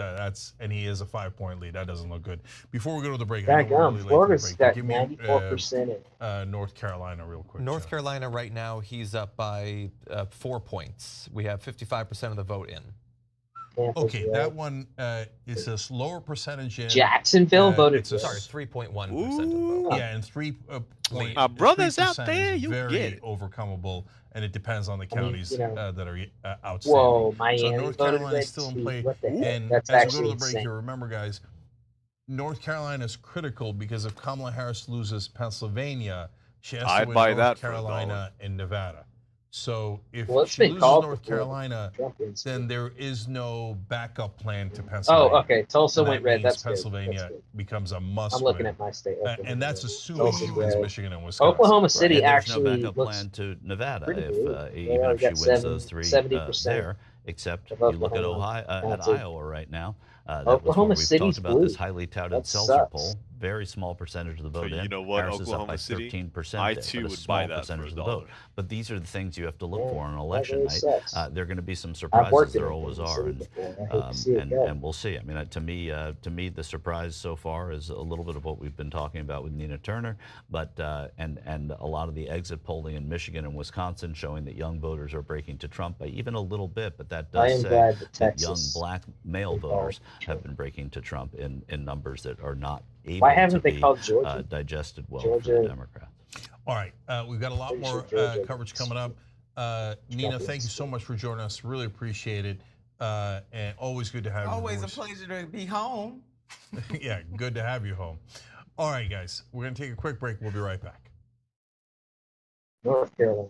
and he is a 5-point lead. That doesn't look good. Before we go to the break, I know we're Daggum, really late for the Florida's break, got but give me 94%. North Carolina real quick. North Jeff. Carolina right now, he's up by 4 points. We have 55% of the vote in. Tampa, Okay, yeah. that one is a lower percentage in. Jacksonville voted it's a for Sorry, it. 3.1% of the vote. Yeah, and 3. My brothers out 3% there, is you very get it. overcomable, and it depends on the I mean, counties you know, that are outstanding. Whoa, Miami So North voted Carolina red is still in too. play. What the heck? And That's as we go actually to the break insane. here, remember, guys, North Carolina is critical because if Kamala Harris loses Pennsylvania, she has to I'd win buy North that for $1. Carolina and Nevada. So if Well, it's she been loses called North before. Carolina, Trump wins. then there is no backup plan to Pennsylvania. Oh, okay. Tulsa And went that red. means That's Pennsylvania good. That's good. becomes a must I'm looking win. at my state. And that's assuming Tulsa's he wins red. Michigan and Wisconsin. Oklahoma City And there's actually no backup looks plan to Nevada pretty if blue. even They if she got wins those 3 70% there. Except of you look at Oklahoma Ohio, at counted. Iowa right now. That Oklahoma was where we've City's talked about this blue. highly touted That Seltzer sucks. poll. Very small percentage of the vote So in. you know what, Harris is up by Oklahoma City? 13% I there, too but a would small buy that for percentage of the $1. vote. But these are the things you have to look Yeah, for in an that election really night. sucks. There are going to be some I've surprises. worked in There always Oklahoma are, City before. I hate to see it go. and we'll see. I mean, to me, the surprise so far is a little bit of what we've been talking about with Nina Turner, but and a lot of the exit polling in Michigan and Wisconsin showing that young voters are breaking to Trump by even a little bit. But that I does am say glad that that young Texas black male involved voters Trump. have been breaking to Trump in numbers that are not able Why haven't to they be called Georgia? digested well Georgia- for the Democrats. All right, we've got a lot Pretty more sure Georgia coverage is- coming up. Nina, thank you so much for joining us. Really appreciate it. And always good to have you. Always a pleasure to be home. Yeah, good to have you home. All right, guys, we're going to take a quick break. We'll be right back. North Carolina.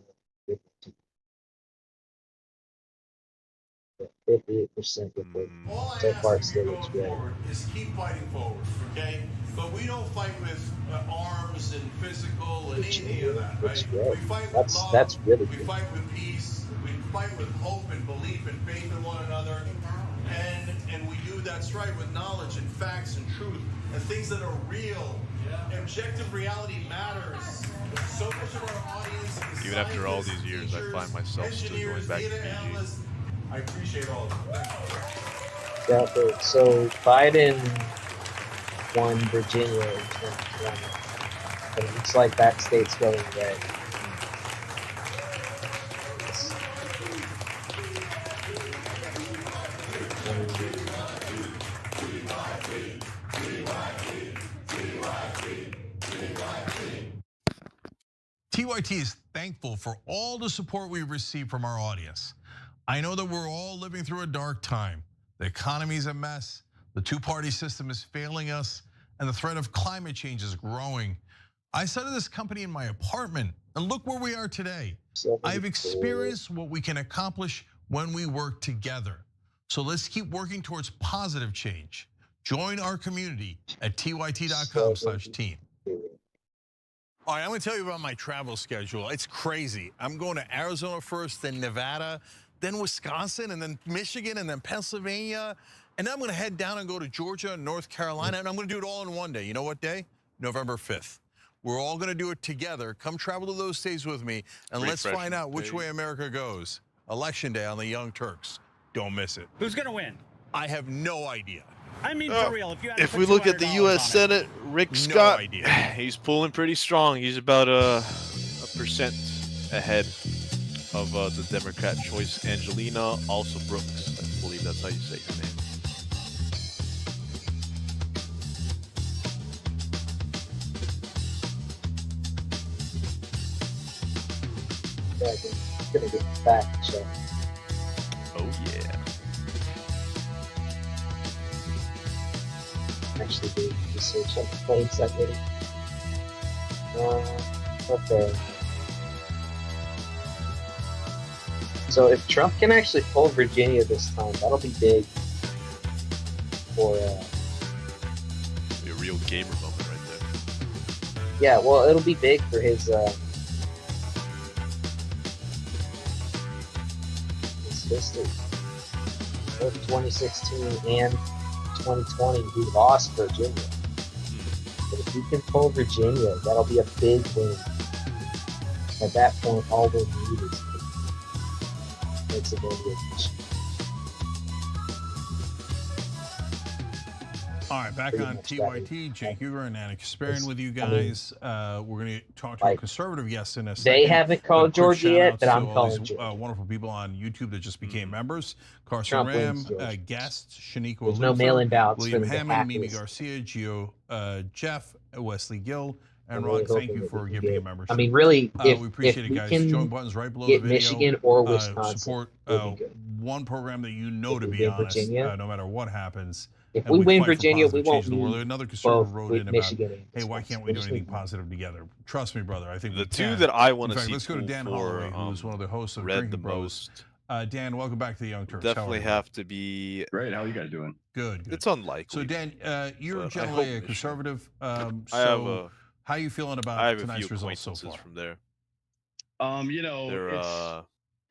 58% All I so ask far of it you still going looks red. forward is keep fighting forward, okay? But we don't fight with arms and physical and any of that, right? It's red. We fight with That's- love. that's really We good. fight with peace. We fight with hope and belief and faith in one another. And we do that straight with knowledge and facts and truth and things that are real. Objective reality matters. So much of our audience is Even after all scientists, these years, I teachers, find myself still going engineers, back to E data PG. analysts. I appreciate all of you. Thank you. Yeah, but so Biden won Virginia in 2020. But it looks like that state's going red. TYT is thankful for all the support we've received from our audience. I know that we're all living through a dark time. The economy's a mess, the two-party system is failing us, and the threat of climate change is growing. I started this company in my apartment, and look where we are today. I've experienced what we can accomplish when we work together. So let's keep working towards positive change. Join our community at tyt.com/team. All right, I'm gonna tell you about my travel schedule. It's crazy. I'm going to Arizona first, then Nevada, then Wisconsin, and then Michigan, and then Pennsylvania. And then I'm gonna head down and go to Georgia and North Carolina, and I'm gonna do it all in one day. You know what day? November 5th. We're all gonna do it together. Come travel to those states with me, and let's Refresh find out which page. way America goes. Election day on the Young Turks. Don't miss it. Who's gonna win? I have no idea. I mean, for real. If you had to If put we look at the $200 U.S. on it. Senate, Rick No Scott, idea. he's pulling pretty strong. He's about a percent ahead of the Democrat choice, Angelina also Brooks. I believe that's how you say her name. Yeah, it's gonna get back, so. Oh yeah. Actually do research on the planes that way. Okay. So if Trump can actually pull Virginia this time, that'll be big for Be a real gamer moment right there. yeah, well it'll be big for his history. Both 2016 and 2020 he lost Virginia. But if he can pull Virginia, that'll be a big win. At that point, all they need is Pennsylvania. All right, back Pretty on much that TYT, Jake Huger and Anna Kasparian It's- with you I mean, guys. We're going to talk to a like, conservative guest in a second. They haven't But called quick Georgia yet, shout-outs but to I'm all calling these Georgia. wonderful people on YouTube that just became members. Carson Trump Ram, wins Georgia. guests, Shaniqua There's no Luther, mail-in ballots William for them to Hammond, hack Mimi this. Garcia, Gio Jeff, Wesley Gill, and I'm really Ron, thank hoping you that we for can giving a get. membership. I mean, really, We if appreciate it, we guys. can Join buttons right below get the video. Michigan or Wisconsin, Support we'll be good. one program that you know, If to we be win honest, Virginia, no matter what happens. if And we win fight for Virginia, we positive won't change in the world. need Another both conservative wrote in about, Michigan and hey, why Wisconsin. can't we do anything positive together? Trust me, brother. I think The we two can. that I want In to fact, see let's go to pull Dan for, Holloway, who's one of the hosts of read Drinking the Bros. most. Dan, welcome back to the Young Turks. Definitely have to be. Great. How are you guys doing? Good. It's unlikely. So, Dan, you're but I generally hope a Michigan. conservative. So how are you feeling I about have a tonight's few results so acquaintances far? from there. You know, They're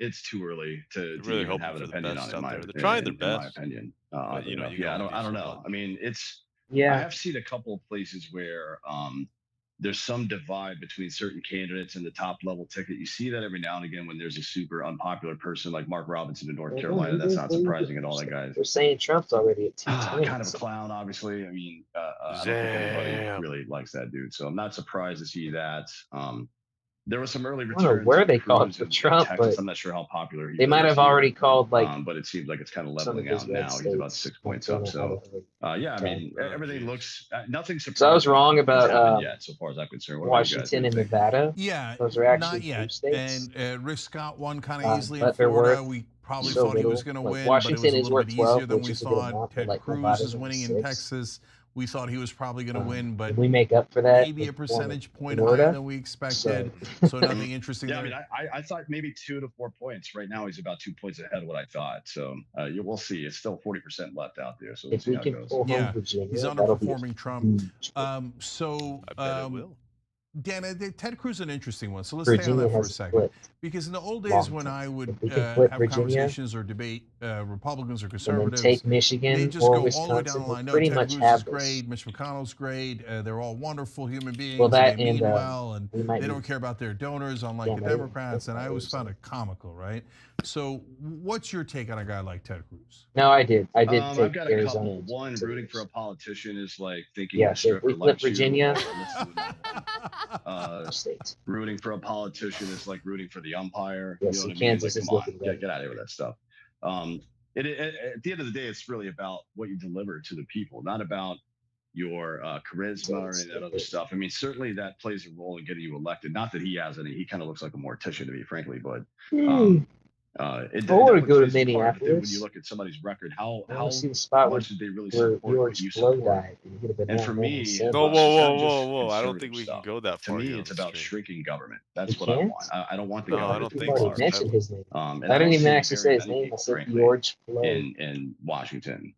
it's too early to really even hoping have an for the opinion best on it. out there. They're trying their In my best. opinion, But, you know, you can yeah, only I do don't so know. much. I mean, I Yeah, have seen a couple of places where there's some divide between certain candidates and the top level ticket. You see that every now and again when there's a super unpopular person like Mark Robinson in North Carolina. That's not surprising at all. That guy's We're saying Trump's already at 220. kind of a clown, obviously. I mean, I don't think anybody Damn. really likes that dude. So I'm not surprised to see that. There was some early I returns. don't know where they called Cruz for in Trump, Texas. but I'm not sure how popular he they might is have here. already called like But it seems like it's kind of some of leveling his out red now. states. He's about 6 points up. So yeah, I mean, Oh, everything geez. looks nothing surprising. So I was wrong about yet, so far as I'm concerned. What about you guys? Washington and Nevada. Yeah, Those are actually not yet. blue states. And Rick Scott won kind of easily in but they're Florida. worth We probably so thought he was little. going to Like, win, Washington but it was a is little worth bit 12, easier than which we is a good thought. amount, but, Ted like, Cruz Nevada's is only winning in 6. Texas. We thought he was probably going to win, but we make up for that. maybe a percentage point Florida, higher than we expected. So nothing interesting Yeah, I there. mean, I thought maybe 2 to 4 points. Right now, he's about 2 points ahead of what I thought. So we'll see. It's still 40% left out there. So we'll if see we how can it goes. pull home Yeah, Virginia, he's that'll be underperforming Trump. huge. So, I bet it will. Dan, Ted Cruz is an interesting one. So let's stay on Virginia that for a has second. flipped. Because in the old days Long when time. I would If we can flip have Virginia, conversations or debate Republicans or and then conservatives, take they Michigan just or go all the way down Wisconsin. the line. We No, pretty Ted much Cruz is have this. great. Mitch McConnell's great. They're all wonderful human beings. Well, that and they mean and, well, and we might they need- don't care about their donors, unlike Yeah, the maybe. Democrats. And I always That's found it comical, right? So, what's your take on a guy like Ted Cruz? No, I did. I did I've take got a Arizona. couple. One, into rooting for a this. politician is like thinking Yeah, a so if we stripper flip likes you, Virginia- or let's do another. States. Rooting for a politician is like rooting for the umpire. Yeah, You know see, what I mean? Kansas Like, is come on, looking get good. out of here with that stuff. At the end of the day, it's really about what you deliver to the people, not about your charisma or any of that other stuff. I mean, certainly that plays a role in getting you elected. Not that he has any. He kind of looks like a mortician to me, frankly, but it I wanna definitely go to plays a part. But then when Minneapolis. you look at somebody's record, how I want to see the spot where, much did they really where support what George you Flo support? died. And, you get a banana And for and me, said, No, it's not just whoa! I don't conservative think we can stuff. go that To far. me, here on it's the about stream. shrinking government. That's You what I can't? want. I don't want the No, I government don't to be think People so. already mentioned his name. and I didn't even see actually say very his many name. I people, said frankly, George Flo. in Washington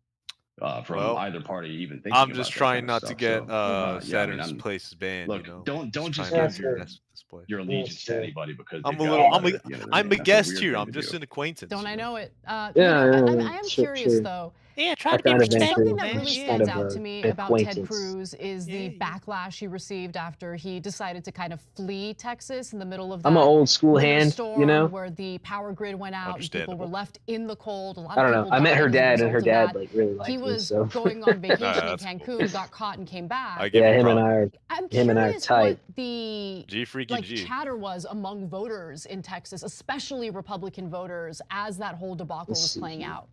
from Well, either party even thinking I'm about just that trying kind of not to stuff. get So, yeah, I mean, Saturn's place banned. look, you know, don't just trying not give to your mess with this place. your allegiance Yes, to sir. anybody because I'm they've a got little. it at the end of the I'm day. a That's guest weird here. thing I'm to just do. an acquaintance. Don't you I know it? Yeah, I am sure, curious sure. though. Yeah, I kind of Something that ventured really kind stands of out a to me about Ted acquaintance. Cruz is the backlash he received after he decided to kind of flee Texas in the middle of that I'm an old school winter hand, storm you know. where the power grid went out and people were Understandable. left in the cold. A lot I of don't know. people I met her died as a dad, and result her of dad that. like really liked He me. was So going on vacation in that's Cancun, got caught and came back. I give yeah, you him and props. I are I'm him and I are curious tight. what the G freaking like G. chatter was among voters in Texas, especially Republican voters, as that whole debacle Let's was see playing here. out.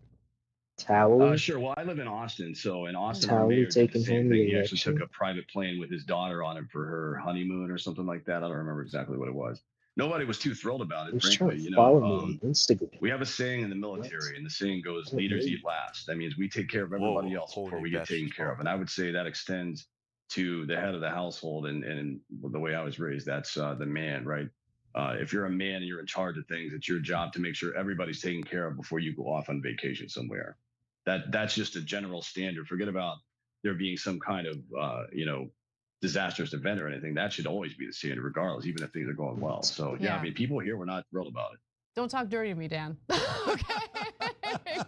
Towel. Sure. Well, I live in Austin, so in Austin, How our are we mayor did the taking same home thing. the He actually took election? a private plane with his daughter on it for her honeymoon or something like that. I don't remember exactly what it was. Nobody was too thrilled about it, Who's frankly. trying to You follow know, me on Instagram? we have a saying in the military, and the saying goes, "Leaders eat last." That means we take care of everybody else before holy we get taken bastard. care of. And I would say that extends to the head of the household. And the way I was raised, that's the man, right? If you're a man and you're in charge of things, it's your job to make sure everybody's taken care of before you go off on vacation somewhere. That's just a general standard. Forget about there being some kind of disastrous event or anything. That should always be the standard, regardless, even if things are going well. So yeah, Yeah. I mean, people here were not thrilled about it. Don't talk dirty to me, Dan. Okay.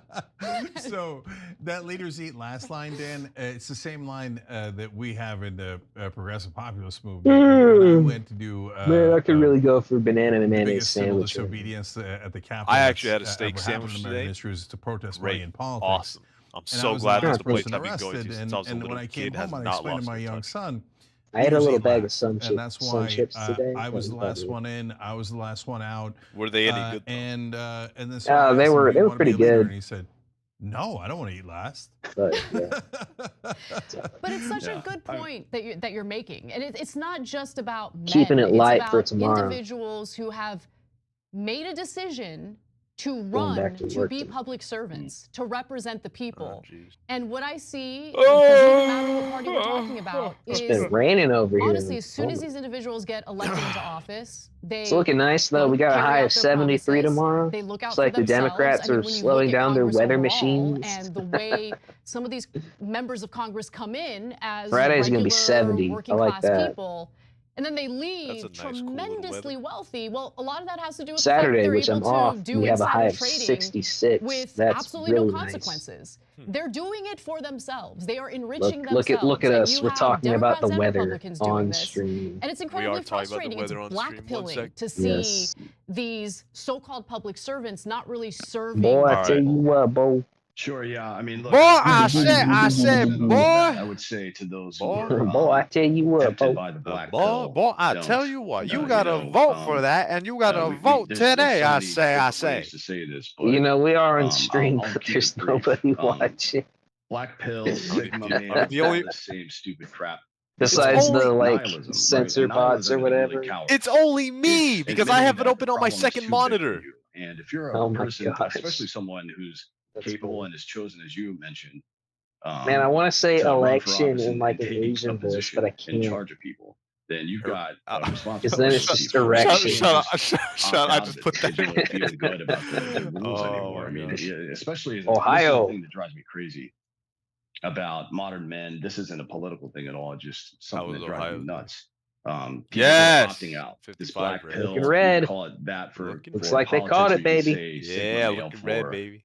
So that leaders eat last line, Dan, it's the same line that we have in the progressive populist movement. When I went to do Man, I could really go for banana and the mayonnaise biggest civil sandwich. Right now. disobedience at the Capitol. I actually that's had a steak ever happened sandwich in American today. history is to protest Great. money in politics. Awesome. I'm and I so was the glad last this is the place person I've been going arrested. to since I was a And little when I came kid. Has home, I not explained to lost my their young touch. son, I had a leaders little eat bag of last. sun, And that's sun why chips today. I was the but last one in. I was the last one out. Were they any good though? And then so I they asked him, were "Do you want to be pretty a leader?" good. And he said, "No, I don't want to eat last." But yeah. But it's such Yeah. a good point that you're making, and it's not just about men. Keeping it light it's for about tomorrow. individuals who have made a decision to Going back run, to to work be tomorrow. public servants, to represent the Oh, people. jeez. And what I see, it doesn't matter what party we're talking about, It's is been raining over here. honestly, as soon as these individuals get elected into office, they It's looking nice though. go We got a carry high out of their 73 promises. tomorrow. They look out It's for like the themselves. Democrats I mean, are when you slowing look at down their Congress weather overall machines. and the way some of these members of Congress come in as Friday's gonna be regular 70. working I like class that. people, and then they leave That's a nice, cool little tremendously weather. wealthy. Well, a lot of that has to do with Saturday, the fact that they're which able I'm to off, do we have a high insider of trading 66. with That's absolutely really no nice. consequences. They're doing it for themselves. They are enriching Look themselves. at And us. you We're have talking about Democrats the and weather Republicans doing on this. stream. And it's We incredibly are talking about the frustrating. It's weather on stream. 1 blackpilling sec. to see Yes. these so-called public servants not really serving Boy, I All tell right. you what, boy. Sure, yeah. I mean, look. Boy, I besides said, all that, boy. I would say to those who Boy. are Boy, I tell you what, tempted boy. by the black Boy, pill, I don't. tell you what, you You gotta know, vote for that, and you gotta vote there's today. so I many say. different ways to say this, but You know, we are on I'll stream, but keep there's it brief. nobody watching. Black pill, Sigma the- man, the all only- the same stupid crap. Besides only the like nihilism, censor right? And bots or nihilism is really whatever. cowardice. It's only me It's because I admitting have it that open the on my problem is second too big for monitor. you. And if you're Oh a my person, gosh. especially someone who's That's capable cool. and is chosen, as you mentioned, Man, I want to say to run for election office in like and an take Asian a voice, position but I in can't. charge of people, then you've got a Because responsibility. then it's to just people. You direction. can't Shut opt up. I out just of put it that because in you don't feel good about the rules Oh anymore. my I mean, gosh. especially as Ohio. this is the thing that drives me crazy about modern men. This isn't a political thing at all. Just something was that drives Ohio, me dude. nuts. People Yes. that are opting out. This 55 black red. pill. Looking red. You call it that for Looking Looks for like they politics, caught it, you can baby. say Sigma Yeah, male looking red, baby.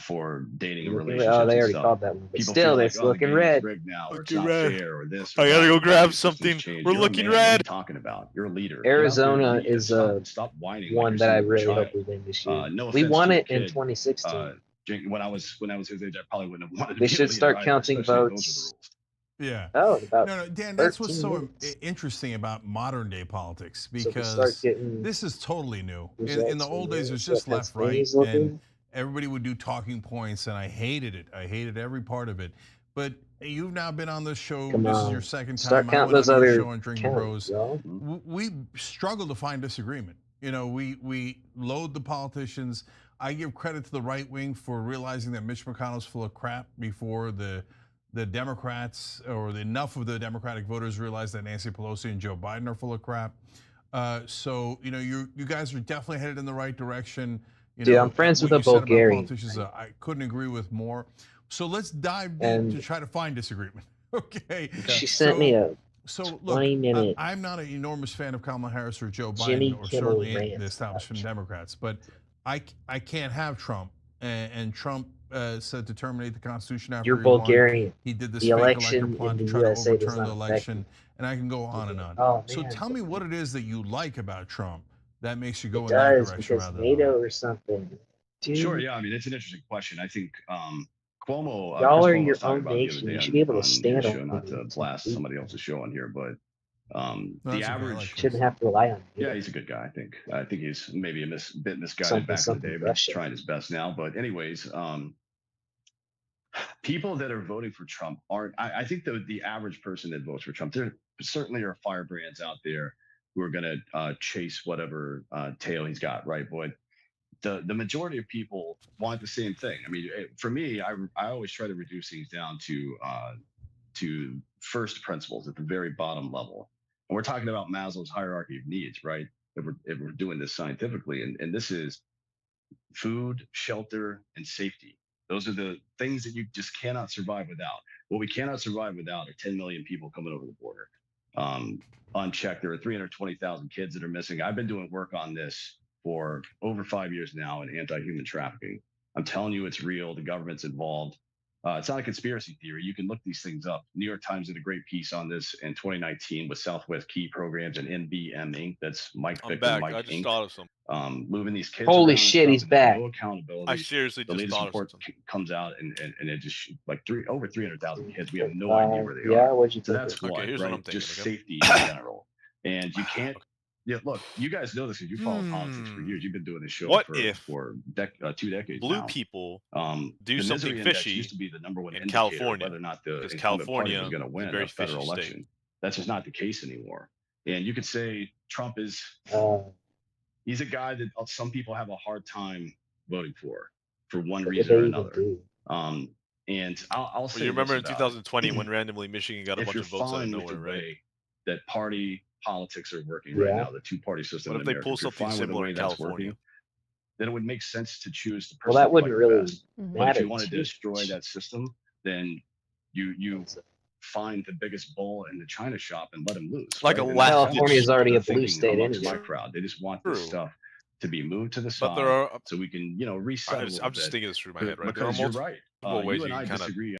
For dating and Looking red. relationships. Oh, they and already stuff. called that one. But People still, feel it's like, oh, the looking game is red. rigged now, or it's Looking not red. fair, or this. I Or gotta that. go grab The system's something. changed. We're You're a looking man. What are you red. talking about? You're a leader. Arizona Get out there and is lead. Stop whining. one like that I you're some really child. hope we win this year. No We offense won to it your in kid. 2016. When I was his age, I probably wouldn't have wanted to They be a should leader start either, counting especially if those votes. were the rules. Yeah. Oh, in about No, Dan, that's what's 13 so minutes. interesting about modern day politics, So if we because start getting this is totally new. In results the old from days, it there, was see how just left, right, Pennsylvania's and looking. everybody would do talking points, and I hated it. I hated every part of it. But you've now been on this show. Come This is on. your second Start time. I counting went those on your other show on Drinking counties, Bros. y'all. We struggle to find disagreement. You know, we load the politicians. I give credit to the right wing for realizing that Mitch McConnell's full of crap before the Democrats or enough of the Democratic voters realize that Nancy Pelosi and Joe Biden are full of crap. So you know, you guys are definitely headed in the right direction. You Dude, know, I'm friends what with a you said about Bulgarian. politicians, I couldn't agree with more. So let's dive deep And- to try to find disagreement. Okay. She sent me a So look, 20-minute I'm not an enormous fan of Kamala Harris or Joe Jimmy Biden, or Kimmel certainly rant the establishment about Democrats, but I can't have Trump. And Trump said to terminate the Constitution after You're he won. Bulgarian. He did this The fake election elector plot in to the try to USA does overturn the not affect election, and I can go on and on. Oh, So man. tell me what it is that you like about Trump that makes you go It in that does direction because rather than NATO or something. Dude, Sure, yeah. I mean, it's an interesting question. I think Cuomo. y'all Chris are Cuomo your was talking own about the other nation. day You should be able to on stand your on show, not to it. blast somebody else's show on here, but No, the that's okay. I average. like Chris. Shouldn't have to rely on you. Yeah, he's a good guy. I think he's maybe a bit misguided Something, back in the something day, but Russia. he's trying his best now. But anyways, people that are voting for Trump aren't. I think the average person that votes for Trump, there certainly are firebrands out there who are going to chase whatever tail he's got, right? But the majority of people want the same thing. I mean, for me, I always try to reduce things down to first principles at the very bottom level. And we're talking about Maslow's hierarchy of needs, right? If we're doing this scientifically, and this is food, shelter, and safety. Those are the things that you just cannot survive without. What we cannot survive without are 10 million people coming over the border unchecked. There are 320,000 kids that are missing. I've been doing work on this for over 5 years now in anti-human trafficking. I'm telling you, it's real. The government's involved. It's not a conspiracy theory. You can look these things up. New York Times did a great piece on this in 2019 with Southwest Key Programs and NBM Inc. That's Mike I'm Victor, back. Mike I just Inc. thought of something. Moving these kids Holy around and shit, stuff, he's and there's back. no accountability. I seriously The just latest thought of report something. comes out and it just like over 300,000 kids. We have no idea where they Yeah, are. what'd you So think? that's Okay, one, here's what right? I'm thinking, Just okay? safety in general. And you can't. Yeah, look, you guys know this because you follow politics for years. You've been doing this show What for if 2 decades blue now. people The do misery something index fishy used to be the number one in indicator of California? whether or not the Because incumbent party California was going to is a win very a federal fishy election. state. That's just not the case anymore. And you could say Trump is he's a guy that some people have a hard time voting for one What reason did or they even another. do? And I'll Well, say you remember in this about it. 2020 when randomly Michigan got a If bunch you're of votes out of fine with nowhere, the right? way that party politics are working right Yeah. now, the two-party system What in if they America, pull if you're something fine with the similar way in that's California? working, then it would make sense to choose the Well, person that you wouldn't like the really best. But if matter you wanted to too destroy much. that system, then you find the biggest bull in the china shop and let him loose. Like a right? And lap- California is already a the blue thinking state amongst anyway. my crowd. They just want this True. stuff to be moved to the But there side are. so we can, reset a little I'm just bit. thinking this through my head, right? There are Because you're multiple right. ways You and you I can kind of disagree